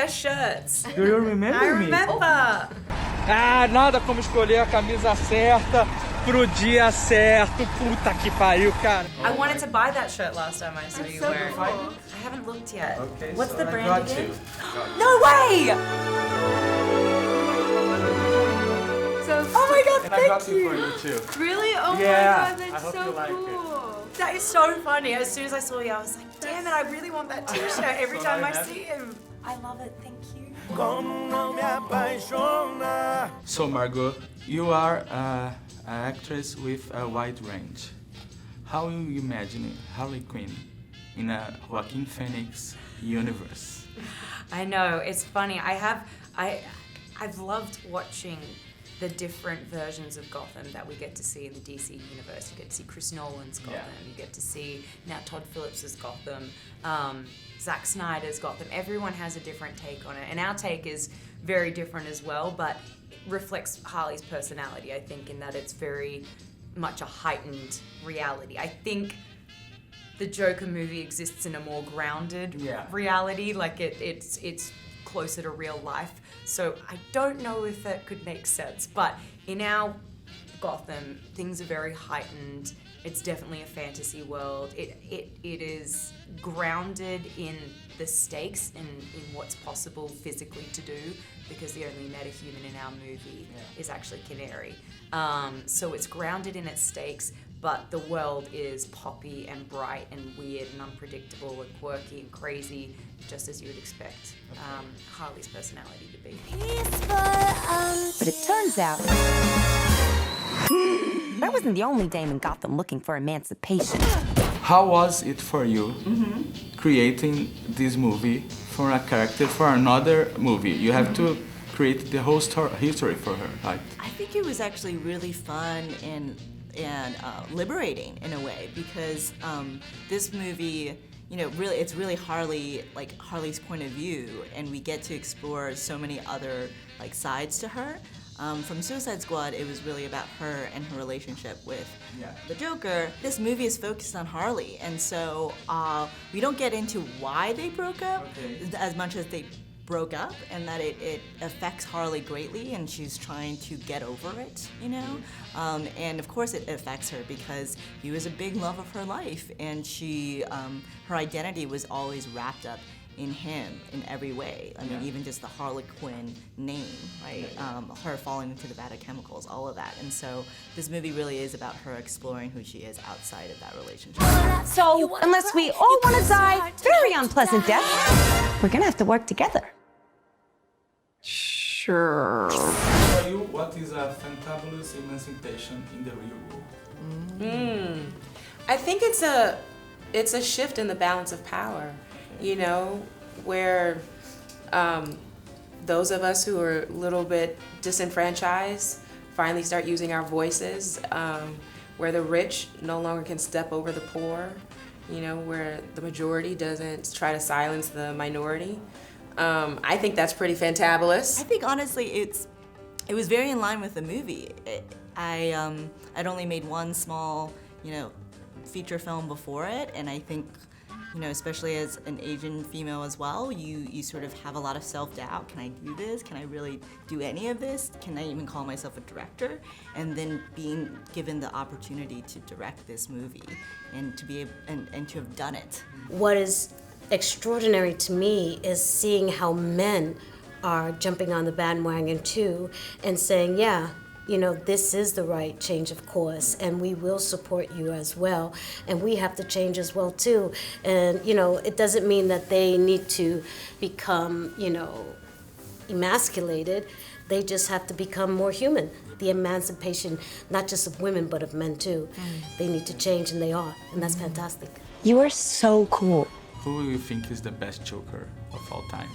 wear shirts. Do you remember I me? remember. Ah, nada como escolher a camisa certa pro dia certo. Puta que pariu, cara. I wanted to buy that shirt last time I saw you wear it. Cool. I haven't looked yet. Okay, What's so the I brand got again? you. No way! So Oh my god, And I got thank you for you! you too. really? Oh Yeah, my god, I that's hope so you like it. cool. That is so funny. As soon as I saw you, I was like, damn it, I really want that t-shirt every So time now I you have see him. I love it, thank you. So Margot, you are an actress with a wide range. How you imagine Arlequina in a Joaquin Phoenix universe? I know, it's funny. I've loved watching the different versions of Gotham that we get to see in the DC universe. You get to see Chris Nolan's Gotham, you get to see now Todd Phillips's Gotham, Zack Snyder's Gotham. Everyone has a different take on it, and our take is very different as well, but it reflects Harley's personality, I think, in that it's very much a heightened reality. I think the Joker movie exists in a more grounded reality, like it's closer to real life. So I don't know if that could make sense, but in our Gotham, things are very heightened. It's definitely a fantasy world. It is grounded in the stakes and in what's possible physically to do, because the only metahuman in our movie is actually Canary. So it's grounded in its stakes, but the world is poppy and bright and weird and unpredictable and quirky and crazy, just as you would expect Harley's personality to be. But it turns out I wasn't the only dame in Gotham looking for emancipation. How was it for you creating this movie for a character for another movie? You have to create the whole history for her, right? I think it was actually really fun and liberating in a way, because this movie, you know, really, it's really Harley's point of view, and we get to explore so many other sides to her. From Suicide Squad, it was really about her and her relationship with the Joker. This movie is focused on Harley, and so we don't get into why they broke up as much as they broke up, and that it affects Harley greatly, and she's trying to get over it, you know? And of course it affects her because he was a big love of her life, and her identity was always wrapped up in him in every way. I mean, even just the Harlequin name, right? Her falling into the vat of chemicals, all of that. And so this movie really is about her exploring who she is outside of that relationship. So, unless we all want to die very unpleasant deaths, we're gonna have to work together. Sure. For you, what is a fantabulous emancipation in the real world? I think it's a shift in the balance of power, you know, where those of us who are a little bit disenfranchised finally start using our voices, where the rich no longer can step over the poor, you know, where the majority doesn't try to silence the minority. I think that's pretty fantabulous. I think honestly it was very in line with the movie. I'd only made one small, you know, feature film before it, and I think, you know, especially as an Asian female as well, you sort of have a lot of self-doubt. Can I do this? Can I really do any of this? Can I even call myself a director? And then being given the opportunity to direct this movie and to be able, and to have done it. What is extraordinary to me is seeing how men are jumping on the bandwagon too and saying, yeah, you know, this is the right change of course, and we will support you as well, and we have to change as well too. And, you know, it doesn't mean that they need to become, you know, emasculated. They just have to become more human. The emancipation, not just of women, but of men too. They need to change, and they are, and that's fantastic. You are so cool. Who do you think is the best Joker of all time?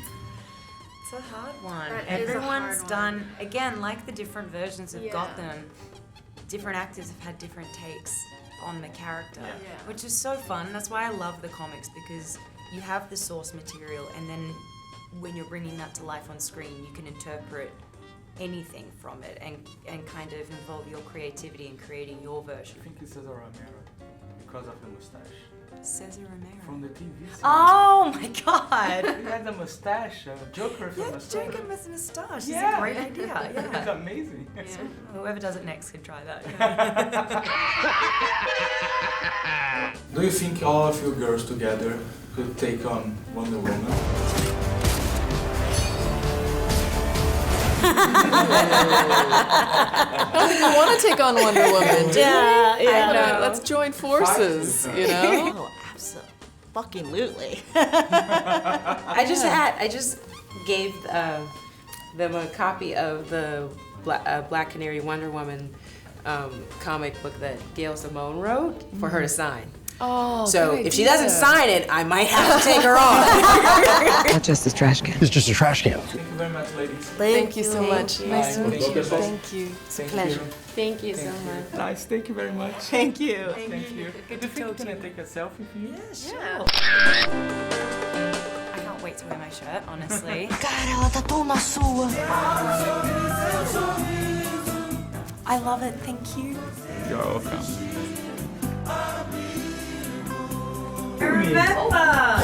It's a hard one. That is a Everyone's hard done, again, like the different versions of Gotham, different actors have had different takes on the character, which is so fun. That's why I love the comics, because you have the source material, and then when you're bringing that to life on screen, you can interpret anything from it and kind of involve your creativity in creating your version. I think it's Cesar Romero. because of the mustache? Cesar Romero. From the TV series. Oh my god! He had the mustache, Joker with a mustache. Joker with a moustache. Yeah. It's a great idea. It's Yeah. amazing. Whoever does it next could try that. Do you think all of you girls together could take on Wonder Woman? I want to take on Wonder Woman. Yeah. Let's join forces, you know? Oh, absolutely. I just gave them a copy of the Black Canary Wonder Woman comic book that Gail Simone wrote for her to sign. Oh, So good if she idea. doesn't sign it, I might have to take her on. Not just a trash can. It's just a trash can. Thank you very much, ladies. Thank you so much. Nice to Bye. meet you. Thank you. Thank you. Thank Pleasure. you. Thank you so much. Nice, thank you very much. Thank you. Thank you. Good Do to you talk think to can I take a selfie with you? Sure. I can't wait to wear my shirt, honestly. Cara, ela tá tão na sua. I love it, thank you. You're welcome. Remember!